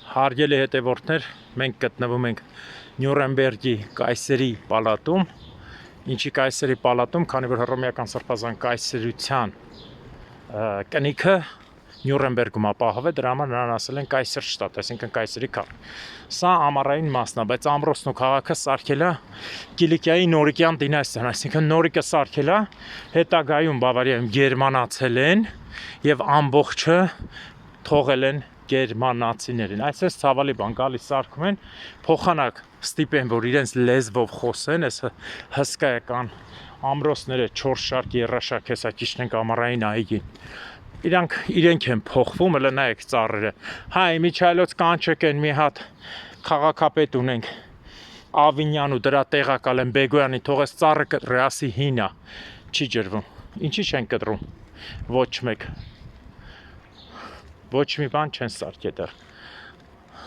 Հարգելի հետևորդներ, մենք գտնվում ենք Նյուրնբերգի կայսերի պալատում, ինչի կայսերի պալատում, քանի որ հռոմեական սրբազան կայսերության կնիքը Նյուրնբերգում ապահով է, դրա համար նրան ասել են կայսերշտատ, այսինքն կայսերի քաղաք։ Սա ամառային մասն է, բայց ամրոցն ու քաղաքը սարքել է Կիլիկիայի Նորիկյան դինաստիան, այսինքն Նորիկը սարքել է, հետագայում Բավարիայում գերմանացել են եւ ամբողջը թողել են գերմանացիներին։ Այսպես ցավալի բան գալիս սարքում են, փոխանակ ստիպեն, որ իրենց լեզվով խոսեն, այս հսկայական ամրոցները 4 շարք երաշարք, հեսա ճիշտ ենք ամառային այգին։ Իրենք են փոխվում, հələ նայեք ծառերը։ Հայ միջայլոց կանչեք են մի հատ քաղաքապետ ունենք Ավինյան ու դրա տեղակալ են Բեգոյանի, թող այս ծառը կտրի, ասի հին է, չի ջրվում։ Ինչի չեն կտրում։ Ոչ մեկ։ Ոչ մի բան չեն սարքել դեռ։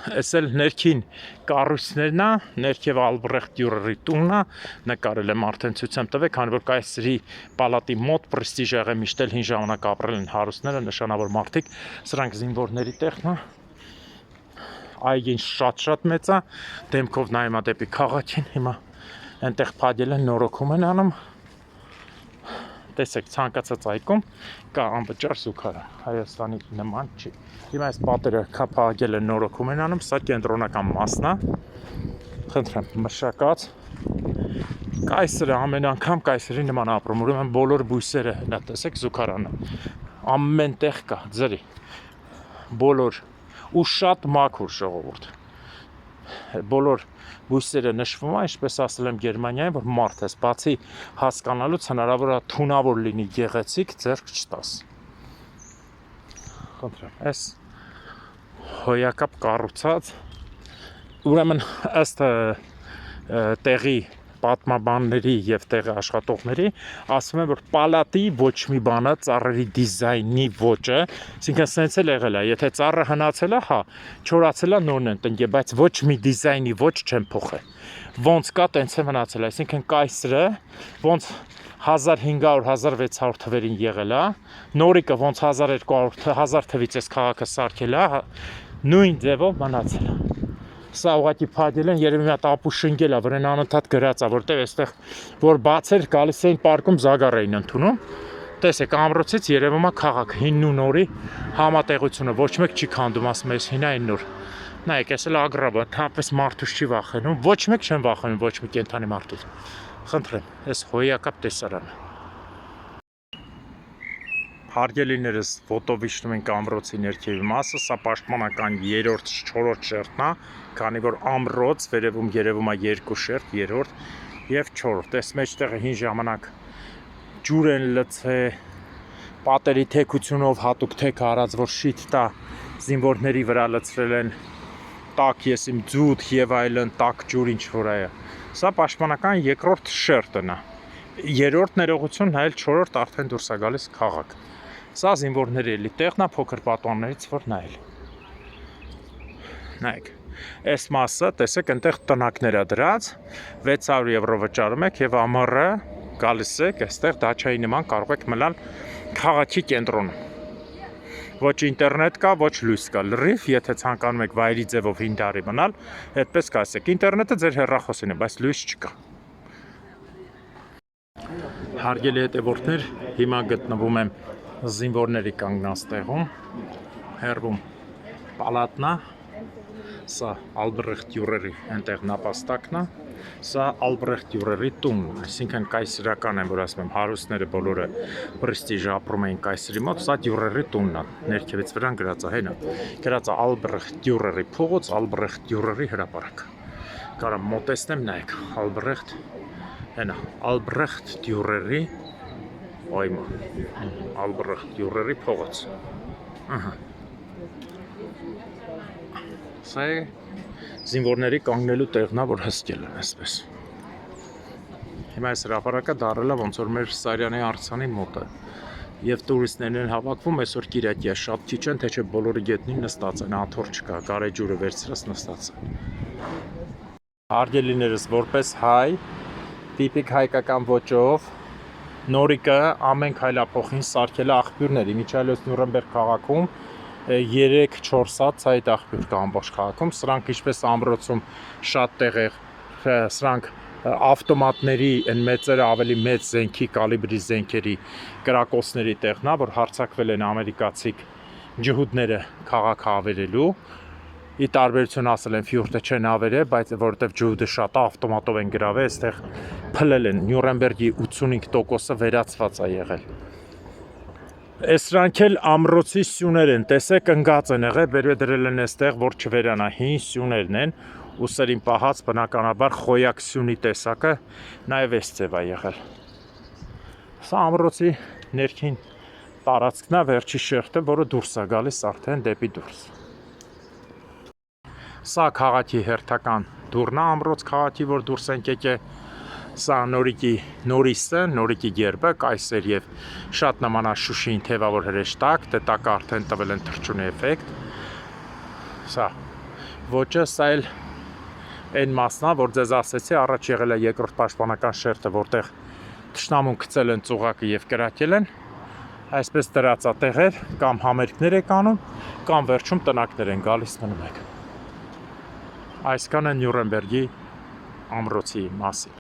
Այս էլ ներքին կառույցներն է, ներքև Ալբրեխտ Դյուրերի տունն է, նկարել եմ արդեն ցույց տվեք, քանի որ կայսերի պալատի մոտ պրեստիժ եղել միշտ էլ հին ժամանակ ապրել են հարուստները, նշանավոր մարդիկ, սրանք զինվորների տեղն է։ Այգին շատ մեծ է, դեմքով նայում է դեպի քաղաքին, հիմա այնտեղ փակել են, նորոգում են անում։ Տեսեք, ցանկացած այգում կա անվճար զուգարան, Հայաստանի նման չի։ Հիմա այս պատերը փակել են, նորոգում են անում, սա կենտրոնական մասն է։ Խնդրեմ, մշակած կայսրը ամեն անգամ կայսերի նման ապրում, ուրեմն բոլոր բույսերը, նա տեսեք զուգարանը, ամեն տեղ կա, ձրի, բոլոր ու շատ մաքուր ժողովուրդ, բոլոր բույսերը նշվում է, ինչպես ասել եմ Գերմանիայում, որ մարդ ես, բացի հասկանալուց հնարավոր է թունավոր լինի գեղեցիկ, ձեռք չտաս։ Խնդրեմ, այս հոյակապ կառուցած, ուրեմն ըստ տեղի պատմաբանների եւ տեղի աշխատողների ասում են, որ պալատի ոչ մի բանը ծառերի դիզայնի ոճը, այսինքն սենց էլ եղել է, եթե ծառը հնացել է, հա, չորացել է, նորն են տնկել, բայց ոչ մի դիզայնի ոճ չեն փոխել։ Ոնց կա, տենց է մնացել, այսինքն կայսրը ոնց 1500-1600 թվերին եղել է, Նորիկը ոնց 1200-1000 թվից էս քաղաքը սարքել է, նույն ձևով մնացել է։ Սա ուղղակի փակել են, երևի մի հատ ապուշ շնգել է, վրան անընդհատ գրած է, որտեղ այստեղ որ բացեր գալիս էին պարկում զագար էին ընդունում։ Տեսեք, ամրոցից երևում է քաղաքը, հինն ու նորի համատեղությունը, ոչ մեկ չի քանդում, ասում ես հին այն նոր։ Նայեք, էս էլ ագրաբը, թապես մարդուց չի վախենում, ոչ մեկ չեն վախենում, ոչ մի կենդանի մարդուց։ Խնդրեմ, այս հոյակապ տեսարանը։ Հարգելիներս, ֆոտով իջնում ենք ամրոցի ներքևի մասը, սա պաշտպանական 3-րդ, 4-րդ շերտն է, քանի որ ամրոց վերևում երևում է 2 շերտ, 3-րդ եւ 4-րդ։ Այս մեջտեղը հին ժամանակ ջուր են լցել, պատերի թեքությունով հատուկ թեք արած, որ շիտ տա զինվորների վրա լցրել են տաք եսիմ ձուտ եւ այլն, տաք ջուր ինչ որ է։ Սա պաշտպանական 2-րդ շերտն է։ 3-րդ ներողություն, նայել 4-րդ արդեն դուրս է գալիս քաղաք։ Սա զինվորների էլի տեղն է, փոքր պատուաններից որ նայել։ Նայեք, այս մասը, տեսեք, այնտեղ տնակներ է դրած, 600 եվրո վճարում եք եւ ամառը գալիս եք, այստեղ դաչայի նման կարող եք մնալ քաղաքի կենտրոնում։ Ոչ ինտերնետ կա, ոչ լույս կա, լրիվ, եթե ցանկանում եք վայրի ձևով 5 տարի մնալ, այդպես կասեք, ինտերնետը ձեր հեռախոսին է, բայց լույս չկա։ Հարգելի հետևորդներ, հիմա գտնվում եմ զինվորների կանգնած տեղում, հեռվում պալատնա, սա Ալբրեխտ Դյուրերի այնտեղ նապաստակն է, սա Ալբրեխտ Դյուրերի տունն, այսինքն կայսերական են, որ ասում եմ, հարուստները բոլորը պրեստիժ ապրում էին կայսերի մոտ, սա Դյուրերի տունն է, ներքևից վրան գրած է, հենա, գրած է Ալբրեխտ Դյուրերի փողոց, Ալբրեխտ Դյուրերի հրապարակ։ Կարամ մոտեցնեմ, նայեք, Ալբրեխտ, հենա, Ալբրեխտ Դյուրերի Այմա, Ալբրեխտ Դյուրերի փողոց։ Ահա։ Սա է զինվորների կանգնելու տեղն է, որ հսկել են այսպես։ Հիմա այս հրապարակը դարել է ոնց որ մեր Սարյանի արձանի մոտը։ Եվ տուրիստներն են հավաքվում, այսօր Կիրակի է, շատ քիչ են, թե չէ բոլորը գետնին նստած են, աթոռ չկա, գարեջուրը վերցրած նստած են։ Հարգելիներս, որպես հայ, տիպիկ հայկական ոճով Նորիկը ամեն քայլափոխին սարքել է աղբյուրների, միջայլոց Նյուրնբերգ քաղաքում 3-4 հատ այդ աղբյուր կա ամբողջ քաղաքում, սրանք ինչպես ամրոցում շատ տեղեր, սրանք ավտոմատների են մեծերը ավելի մեծ զենքի կալիբրի զենքերի կրակոցների տեղն է, որ հարձակվել են ամերիկացի ջհուդները քաղաքը ավերելու, ի տարբերություն ասել են ֆյուրտը չեն ավերել, բայց որովհետև ջհուդը շատ է, ավտոմատով են գրավել, այստեղ փլել են, Նյուրնբերգի 85%-ը վերացված է եղել։ Սրանք էլ ամրոցի սյուներ են, տեսեք ընկած են եղել, բերվե դրել են այստեղ, որ չվերանա, հին սյուներն են, ուսերին պահած բնականաբար խոյակ սյունի տեսակը նաև այս ձև է եղել։ Սա ամրոցի ներքին տարածքն է, վերջի շերտը, որը դուրս է գալիս արդեն դեպի դուրս։ Սա քաղաքի հերթական դուռն է, ամրոց քաղաքի, որ դուրս ենք եկել։ Սա Նորիկի նորիսը, Նորիկի գերբը, կայսեր եւ շատ նման է Շուշիին թևավոր հրեշտակ, դե տակը արդեն տվել են թռչունի էֆեկտ։ Սա ոճը, սա էլ այն մասն է, որ ձեզ ասեցի, առաջ եղել է երկրորդ պաշտպանական շերտը, որտեղ թշնամուն գցել են ծուղակը եւ կրակել են։ Այսպես դրածատեղեր կամ համերգներ եք անում, կամ վերջում տնակներ են գալիս մնում եք։ Այսքանը Նյուրնբերգի ամրոցի մասին։